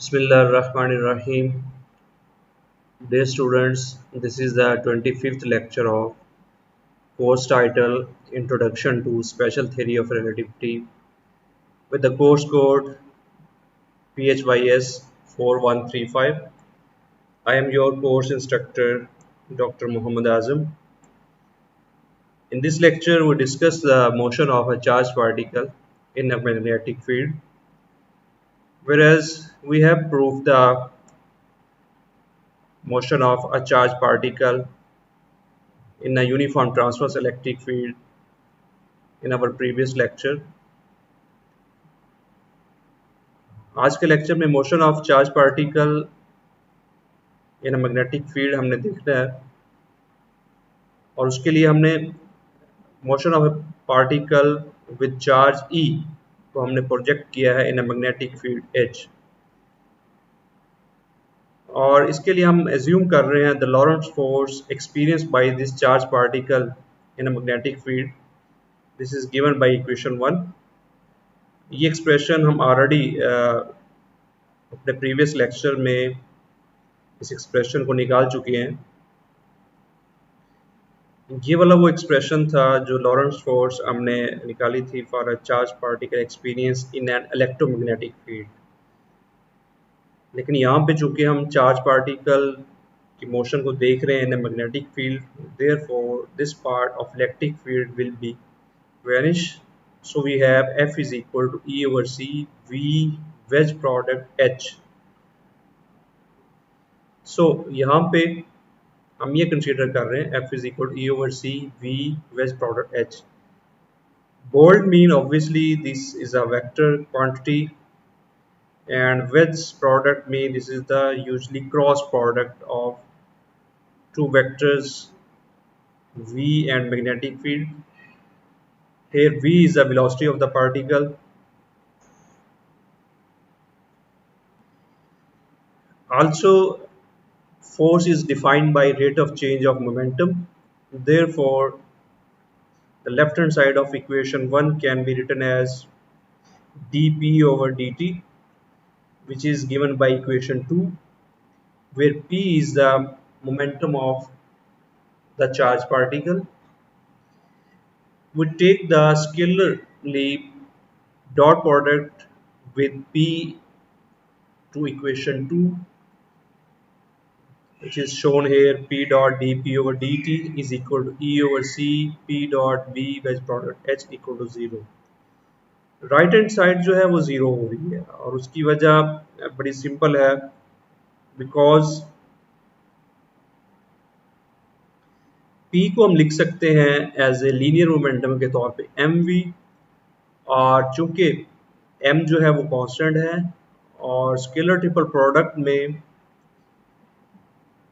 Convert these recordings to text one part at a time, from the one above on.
Bismillahirrahmanirrahim. Dear students, this is the 25th lecture of course title Introduction to Special Theory of Relativity with the course code PHYS 4135. I am your course instructor Dr. Muhammad Azam. In this lecture, we discuss the motion of a charged particle in a magnetic field, whereas we have proved the motion of a charged particle in a uniform transverse electric field in our previous lecture. आज के lecture में motion of charge particle in magnetic field हमने देखना है और उसके लिए हमने motion of particle with charge e को हमने प्रोजेक्ट किया है in a magnetic field H और इसके लिए हम एज्यूम कर रहे हैं the Lorentz force experience by this charge particle in a magnetic field this is given by equation 1. ये एक्सप्रेशन हम ऑलरेडी अपने प्रीवियस लेक्चर में इस एक्सप्रेशन को निकाल चुके हैं. ये वाला वो एक्सप्रेशन था जो लॉरेंट्ज फोर्स हमने निकाली थी for a charge particle experience in an electromagnetic field. लेकिन यहाँ पे चूंकि हम चार्ज पार्टिकल की मोशन को देख रहे हैं in a magnetic field, therefore this part of electric field will be vanish. So we have F is equal to E over C V wedge product H. So यहाँ पे हम ये consider कर रहे हैं F is equal to E over C V wedge product H. Bold mean obviously this is a vector quantity and wedge product mean this is the usually cross product of two vectors V and magnetic field. Here V is the velocity of the particle. Also, force is defined by rate of change of momentum. Therefore, the left hand side of equation 1 can be written as dP over dt, which is given by equation 2, where P is the momentum of the charged particle. We take the scalarly dot product with P to equation 2, which is shown here. P dot dP over dt is equal to E over C P dot V wedge product H equal to 0. Right hand side जो है वो 0 हो रही है और उसकी वजह बड़ी सिंपल है, बिकॉज P को हम लिख सकते हैं एज ए लीनियर मोमेंटम के तौर पे mv, और चूंकि m जो है वो कांस्टेंट है और स्केलर ट्रिपल प्रोडक्ट में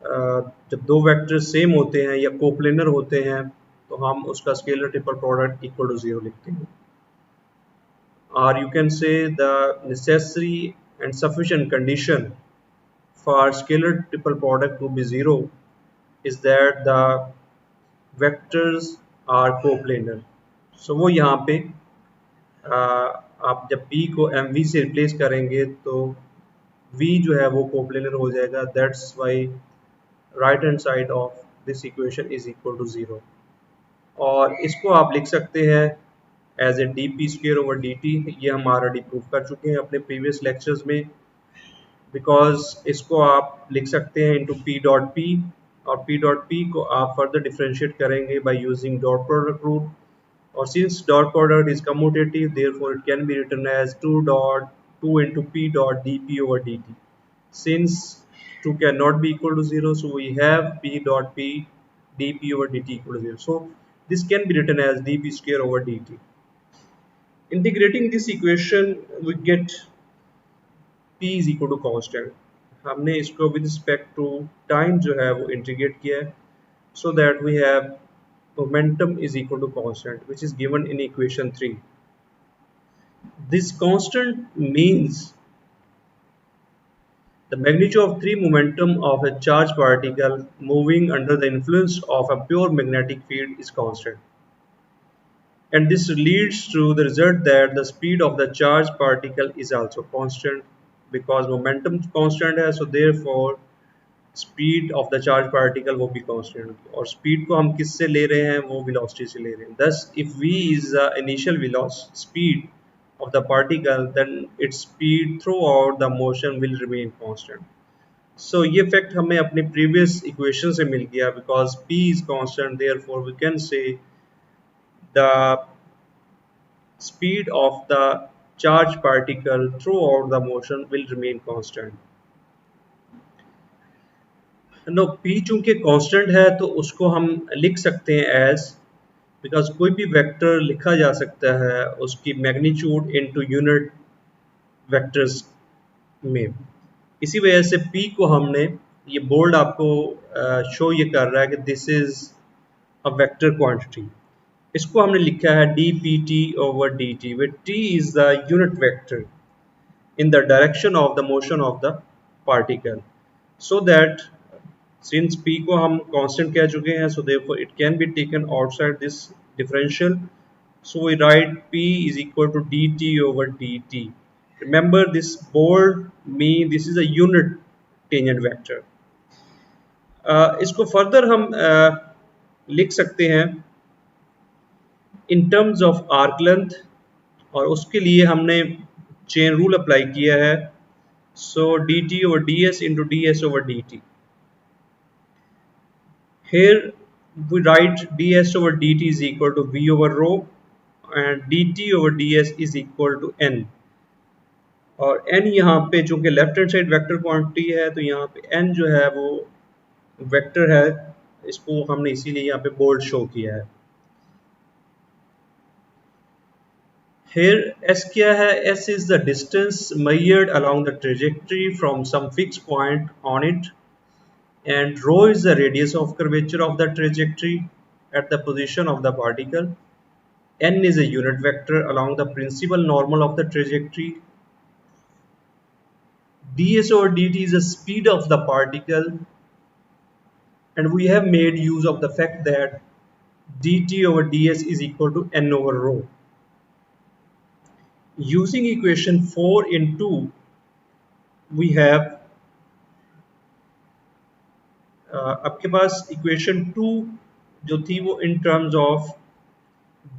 जब दो वेक्टर सेम होते हैं या कोप्लेनर होते हैं तो हम उसका scalar triple product equal to 0 लिखते हैं. और you can say the necessary and sufficient condition for scalar triple product to be 0 is that the vectors are coplanar. So वो यहाँ पे आप जब P को mv से रिप्लेस करेंगे तो V जो है वो कोप्लेनर हो जाएगा. That's why right hand side of this equation is equal to 0. और इसको आप लिख सकते हैं as a dP square over dt. ये हम ऑलरेडी प्रूव कर चुके हैं अपने प्रीवियस लेक्चर्स में, बिकॉज इसको आप लिख सकते हैं इंटू P डॉट P, और P डॉट P को आप फर्दर डिफ्रेंशिएट करेंगे by using dot product rule. और since dot product is commutative, therefore it can be written as 2 into P dot dP over dt. Since 2 cannot be equal to 0, so we have P dot P dP over dt equal to 0. So this can be written as dP square over dt. Integrating this equation, we get P is equal to constant. हमने इसको with respect to time जो है वो integrate किया है, so that we have momentum is equal to constant, which is given in equation 3. This constant means the magnitude of 3 momentum of a charged particle moving under the influence of a pure magnetic field is constant. And this leads to the result that the speed of the charged particle is also constant. Because momentum constant है, so therefore speed of the charge particle वो भी constant होगी, और speed को हम किससे ले रहे हैं, वो वेलोसिटी से ले रहे हैं। दस if v is the initial velocity speed of the particle, then its speed throughout the motion will remain constant. So ये fact हमें अपने previous equation से मिल गया, because p is constant, therefore we can say the speed of the charged particle throughout the motion will remain constant. Now p चूंकि constant है तो उसको हम लिख सकते हैं एज, बिकॉज कोई भी वेक्टर लिखा जा सकता है उसकी मैग्नीट्यूड इनटू यूनिट वेक्टर्स में। इसी वजह से p को हमने, ये बोल्ड आपको शो ये कर रहा है कि this is a vector quantity, इसको हमने लिखा है dpt over dt, where t is the unit vector in the direction of the motion of the particle, so that since p को हम constant कह चुके हैं, so therefore it can be taken outside this differential, so we write p is equal to dt over dt. Remember this bold mean this is a unit tangent vector. इसको further हम लिख सकते हैं in terms of arc length, और उसके लिए हमने chain rule apply किया है, सो dt over ds into ds over dt. Here we write ds over dt is equal to v over rho and dt over ds is equal to n, और n यहाँ पे चूंकि left hand side vector quantity है तो यहाँ पे n जो है वो वेक्टर है, इसको हमने इसीलिए यहाँ पे बोल्ड शो किया है। Here s क्या है, s is the distance measured along the trajectory from some fixed point on it, and rho is the radius of curvature of the trajectory at the position of the particle. N is a unit vector along the principal normal of the trajectory. ds over dt is the speed of the particle, and we have made use of the fact that dt over ds is equal to n over rho. Using equation 4 in 2, we have आपके पास equation 2 जो थी वो in terms of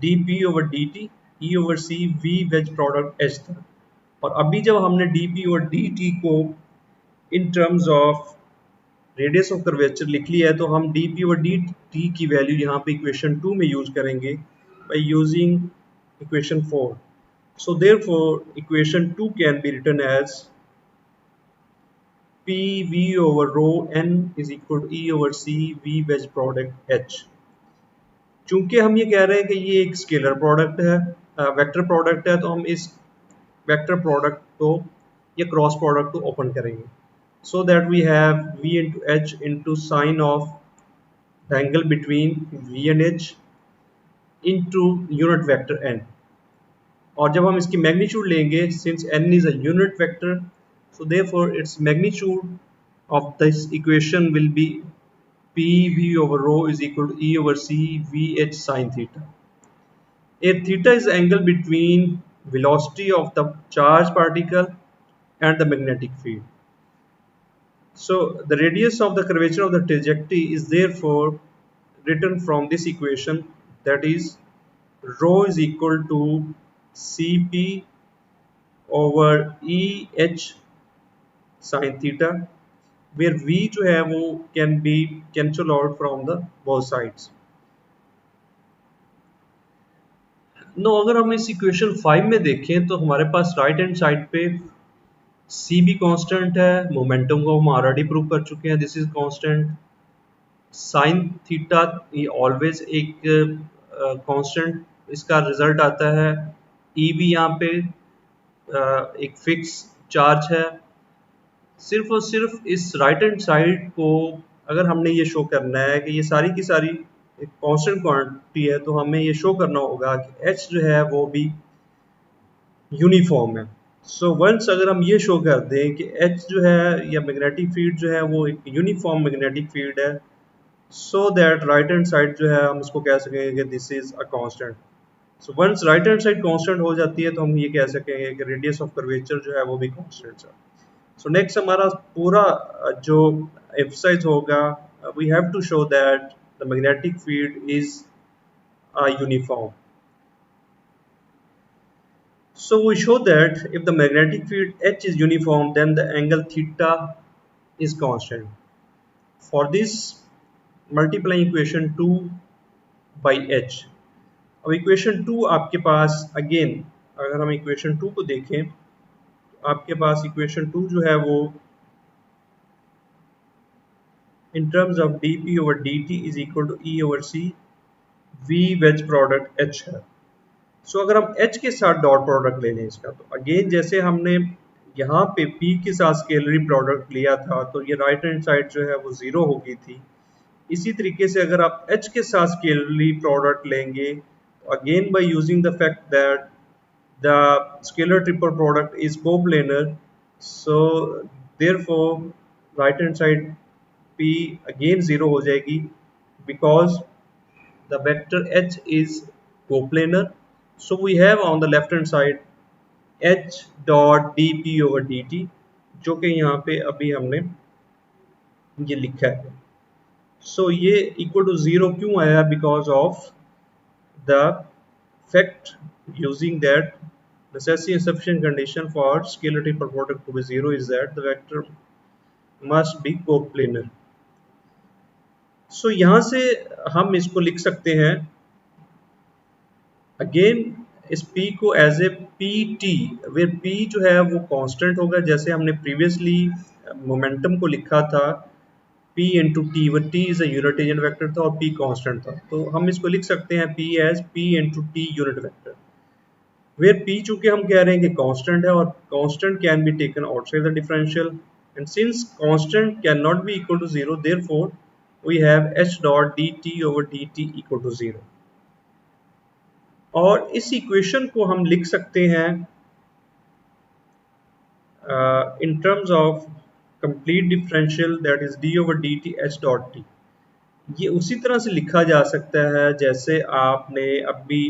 dp over dt e over c v wedge product h था, और अभी जब हमने dp over dt को इन terms of radius of curvature लिख लिया है, तो हम dp over dt की वैल्यू यहाँ पे इक्वेशन 2 में यूज करेंगे by using equation 4. So therefore equation 2 can be written as p v over rho n is equal to e over c v wedge product h. चूंकि हम ये कह रहे हैं कि ये एक स्केलर प्रोडक्ट है, वेक्टर प्रोडक्ट है, तो हम इस वेक्टर प्रोडक्ट को या क्रॉस प्रोडक्ट को ओपन करेंगे, so that we have v into h into sine of the angle between v and h into unit vector n. और जब हम इसकी मैग्नीट्यूड लेंगे, since n is a unit vector, so therefore its magnitude of this equation will be p v over rho is equal to e over c v h sin theta. If theta is the angle between velocity of the charged particle and the magnetic field, so the radius of the curvature of the trajectory is therefore written from this equation, that is rho is equal to Cp over EH sin theta, where V जो है वो can be cancel out from the both sides. Now अगर हम इस equation 5 में देखें तो हमारे पास राइट हैंड साइड पे C भी कांस्टेंट है, मोमेंटम को हम ऑलरेडी प्रूव कर चुके हैं, this is constant, sine theta ये ऑलवेज एक कांस्टेंट इसका रिजल्ट आता है, ई भी यहाँ पे एक फिक्स चार्ज है। सिर्फ और सिर्फ इस राइट हैंड साइड को अगर हमने ये शो करना है कि ये सारी की सारी एक कांस्टेंट क्वांटिटी है, तो हमें ये शो करना होगा कि एच जो है वो भी यूनिफॉर्म है। सो वंस अगर हम ये शो कर दें कि एच जो है या मैग्नेटिक फील्ड जो है वो एक यूनिफॉर्म मैग्नेटिक फील्ड है, so that right hand side जो है हम इसको कह सकेंगे कि this is a constant. So once right hand side constant हो जाती है तो हम ये कह सकेंगे कि रेडियस ऑफ कर्वेचर जो है वो भी कांस्टेंट है। सो नेक्स्ट हमारा पूरा जो एक्सरसाइज होगा, we have to show that the magnetic field is uniform. So we show that if the magnetic field H is uniform, then the angle theta is constant. For this, multiply equation 2 by H. अब equation 2 आपके पास again, अगर हम equation 2 को देखें, आपके पास equation 2 जो है वो in terms of dp over dt is equal to E over C V wedge product H है. सो अगर हम H के साथ डॉट प्रोडक्ट ले लें इसका, तो अगेन जैसे हमने यहाँ पे P के साथ स्केलरी प्रोडक्ट लिया था तो ये राइट हैंड साइड जो है वो 0 हो गई थी. इसी तरीके से अगर आप H के साथ स्केलरी प्रोडक्ट लेंगे, तो again by using the fact that the scalar triple product is coplanar, so therefore right hand side P again 0 हो जाएगी because the vector H is coplanar. So we have on the left hand side H dot dp over dt, जो कि यहाँ पे अभी हमने ये लिखा है. So ये equal to 0 क्यों आया? Because of the fact using that necessary and sufficient condition for scalar triple product to be 0 is that the vector must be coplanar. So यहाँ से हम इसको लिख सकते हैं अगेन इस P को एज ए पी टी, वे P जो है वो कांस्टेंट होगा, जैसे हमने प्रीवियसली मोमेंटम को लिखा था P इंटू टी, वो T is a unit tangent vector था और P कांस्टेंट था, तो हम इसको लिख सकते हैं P as P into T unit vector, where P चूंकि हम कह रहे हैं कि कांस्टेंट है और constant can be taken outside the differential, and since constant can not be equal to 0, therefore we have H dot dt over dt equal to 0. और इस इक्वेशन को हम लिख सकते हैं in terms of complete differential, that is d over dt h dot t. ये उसी तरह से लिखा जा सकता है जैसे आपने अभी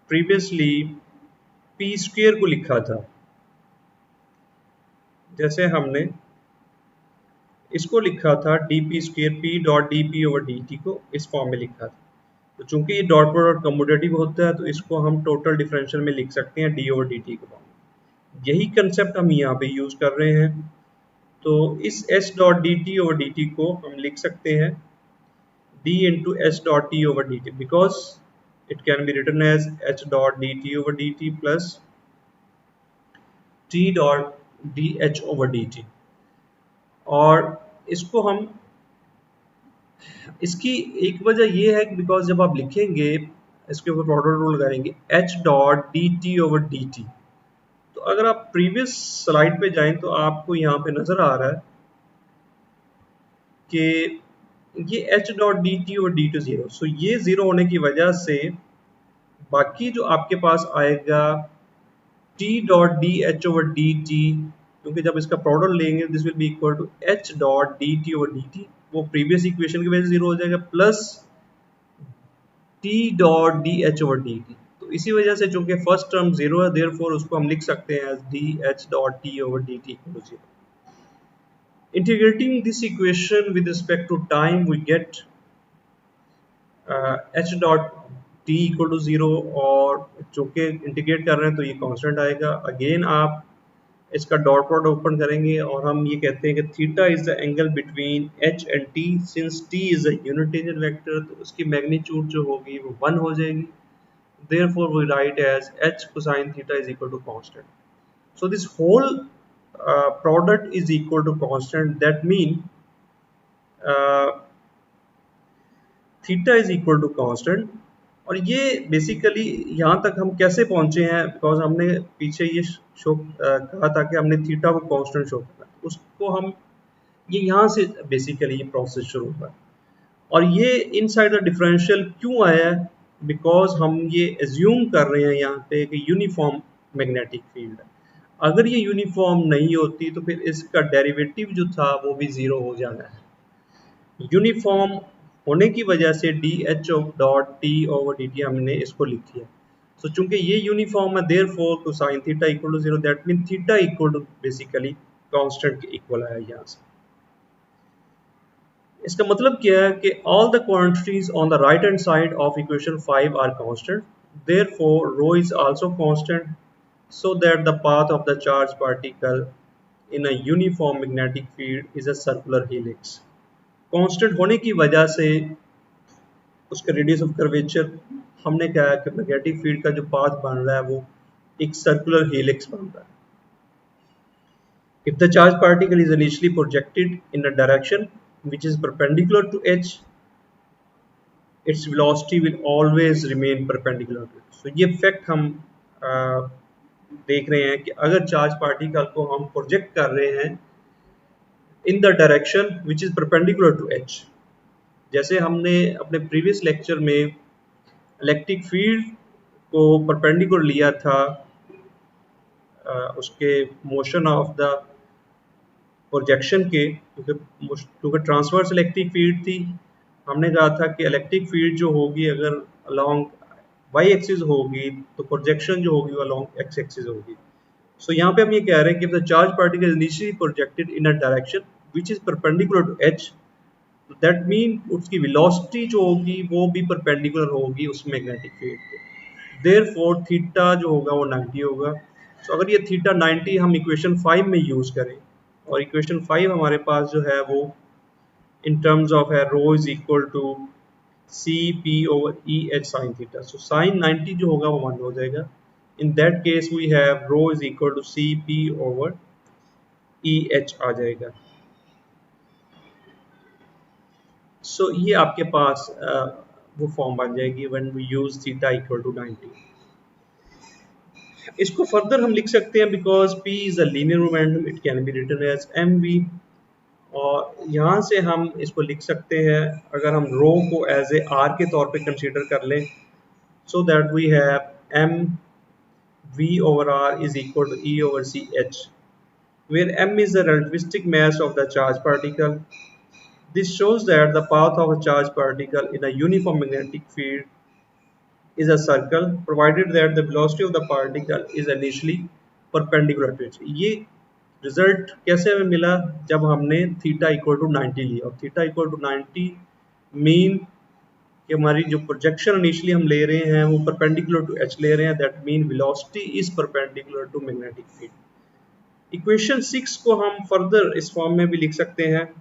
प्रीवियसली p स्क्वायर को लिखा था, जैसे हमने इसको लिखा था dp square p dot dp over dt को इस फॉर्म में लिखा था. तो चूंकि ये डॉट प्रोडक्ट कम्यूटेटिव होता है तो इसको हम टोटल डिफरेंशियल में लिख सकते हैं d ओवर dt के फॉर्म में. यही कंसेप्ट हम यहाँ पे यूज कर रहे हैं. तो इस h dot dt over dt को हम लिख सकते हैं d into h dot t over dt, because it can be written as h dot dt over dt plus t dot dh over dt. और इसको हम, इसकी एक वजह ये है कि बिकॉज जब आप लिखेंगे इसके ऊपर प्रोडक्ट रूल लगाएंगे h dot dt over dt, तो अगर आप प्रीवियस स्लाइड पे जाएं तो आपको यहाँ पे नजर आ रहा है कि ये h dot dt over dt 0. सो ये 0 होने की वजह से बाकी जो आपके पास आएगा t dot dh over dt, क्योंकि जब इसका प्रोडक्ट लेंगे this will be equal to h dot dt over dt, वो प्रीवियस इक्वेशन की वजह से 0 हो जाएगा, plus t dot dh over dt. तो इसी वजह से चूंकि फर्स्ट टर्म 0 है, देयरफॉर उसको हम लिख सकते हैं dh dot t over dt equal to 0. Integrating this equation with respect to time we get h dot t equal to 0, और चूंकि इंटीग्रेट कर रहे हैं तो ये कांस्टेंट आएगा. अगेन आप इसका डॉट प्रोडक्ट ओपन करेंगे और हम ये कहते हैं कि theta is the angle between h and t. Since t is a unit tangent vector तो उसकी मैग्नीट्यूड जो होगी वो 1 हो जाएगी. Therefore we write as h cosine theta is equal to constant. So this whole product is equal to constant, that mean theta is equal to constant. और ये basically यहाँ तक हम कैसे पहुंचे हैं, बिकॉज हमने पीछे ये शो कहा था कि हमने थीटा को कांस्टेंट शो करना, उसको हम ये यहाँ से बेसिकली ये प्रोसेस शुरू हुआ. और ये इनसाइड द डिफरेंशियल क्यों आया है, बिकॉज हम ये एज्यूम कर रहे हैं यहाँ पे कि यूनिफॉर्म मैग्नेटिक फील्ड है. अगर ये यूनिफॉर्म नहीं होती तो फिर इसका डेरिवेटिव जो था वो भी 0 हो जाना है. यूनिफॉर्म होने की वजह से dh dot t over dt हमने इसको लिख दिया. सो चूंकि ये यूनिफॉर्म है, therefore cosine theta equal to 0, that mean theta equal to basically constant के इक्वल आया यहाँ से। इसका मतलब क्या है कि all the quantities on the right hand side of equation 5 are constant, therefore rho is also constant, so that the path of the charged particle in a uniform magnetic field is a circular helix. Constant होने की वजह से उसका radius of curvature हमने क्या है कि magnetic field का जो पाथ बन रहा है वो एक सर्कुलर हेलिक्स बन रहा है। If the charged particle is initially projected in a direction which is perpendicular to h, its velocity will always remain perpendicular to it. So ये फैक्ट हम देख रहे हैं कि अगर चार्ज पार्टिकल को हम प्रोजेक्ट कर रहे हैं in the direction which is perpendicular to h, जैसे हमने अपने प्रीवियस लेक्चर में इलेक्ट्रिक फील्ड को परपेंडिकुलर लिया था उसके मोशन ऑफ द प्रोजेक्शन के, क्योंकि ट्रांसवर्स इलेक्ट्रिक फील्ड थी। हमने कहा था कि इलेक्ट्रिक फील्ड जो होगी अगर अलोंग वाई एक्सिस होगी तो प्रोजेक्शन जो होगी वो अलोंग एक्स एक्सिस होगी। सो यहाँ पे हम ये कह रहे हैं कि the charge particle initially projected in a direction which is perpendicular to H, that mean उसकी वेलोसिटी जो होगी वो भी परपेंडिकुलर होगी उस मैग्नेटिक फील्ड के। देयरफॉर थीटा जो होगा वो 90 होगा। सो अगर ये थीटा 90 हम इक्वेशन 5 में यूज करें, और इक्वेशन 5 हमारे पास जो है वो इन टर्म्स ऑफ है rho is equal to C P over E H sine theta. So sine 90 जो होगा वो 1 हो जाएगा। In that case we have rho is equal to C P over E H आ जाएगा। सो ये आपके पास वो फॉर्म बन जाएगी when we use theta equal to 90। इसको फर्दर हम लिख सकते हैं because P is a linear momentum, it can be written as mv, और यहाँ से हम इसको लिख सकते हैं अगर हम रो को एज ए r के तौर पे कंसीडर कर लें, so that we have m v over r is equal to e over c h, where m is the relativistic mass of the charged particle. This shows that the path of a charged particle in a uniform magnetic field is a circle provided that the velocity of the particle is initially perpendicular to it. ये result कैसे हमें मिला जब हमने theta equal to 90 लिया, और theta equal to 90 mean कि हमारी जो प्रोजेक्शन इनिशियली हम ले रहे हैं वो परपेंडिकुलर टू h ले रहे हैं, that mean velocity is perpendicular to magnetic field. Equation 6 को हम फर्दर इस फॉर्म में भी लिख सकते हैं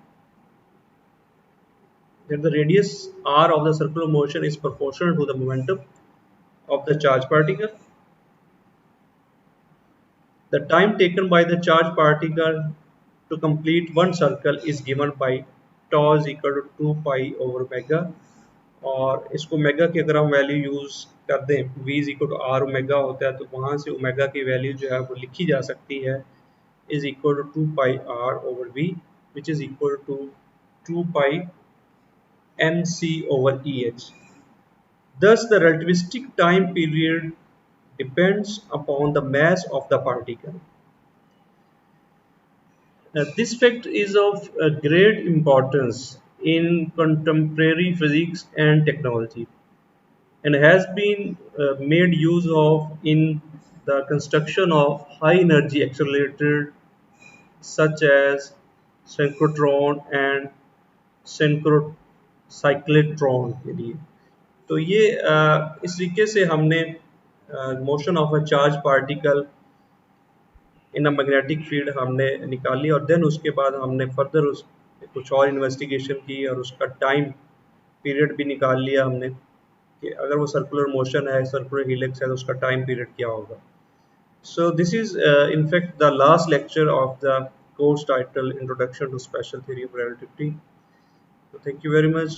that the radius r of the circular motion is proportional to the momentum of the charged particle. The time taken by the charged particle to complete one circle is given by tau is equal to 2 pi over omega, और इसको omega की अगर हम value use कर दें v is equal to R omega होता है, तो वहाँ से ओमेगा की वैल्यू जो है वो लिखी जा सकती है is equal to 2 pi r over v which is equal to 2 pi mc over eh. Thus the relativistic time period depends upon the mass of the particle. Now, this fact is of great importance in contemporary physics and technology, and has been made use of in the construction of high energy accelerator such as synchrotron and cyclotron के लिए। तो ये इस तरीके से हमने motion of a charge particle in a magnetic field हमने निकाली, और देन उसके बाद हमने फर्दर उस कुछ और इन्वेस्टिगेशन की और उसका टाइम पीरियड भी निकाल लिया हमने कि अगर वो सर्कुलर मोशन है, सर्कुलर हेलिक्स है, तो उसका टाइम पीरियड क्या होगा। So this is in fact the last lecture of the course title introduction to special theory of relativity. So thank you very much.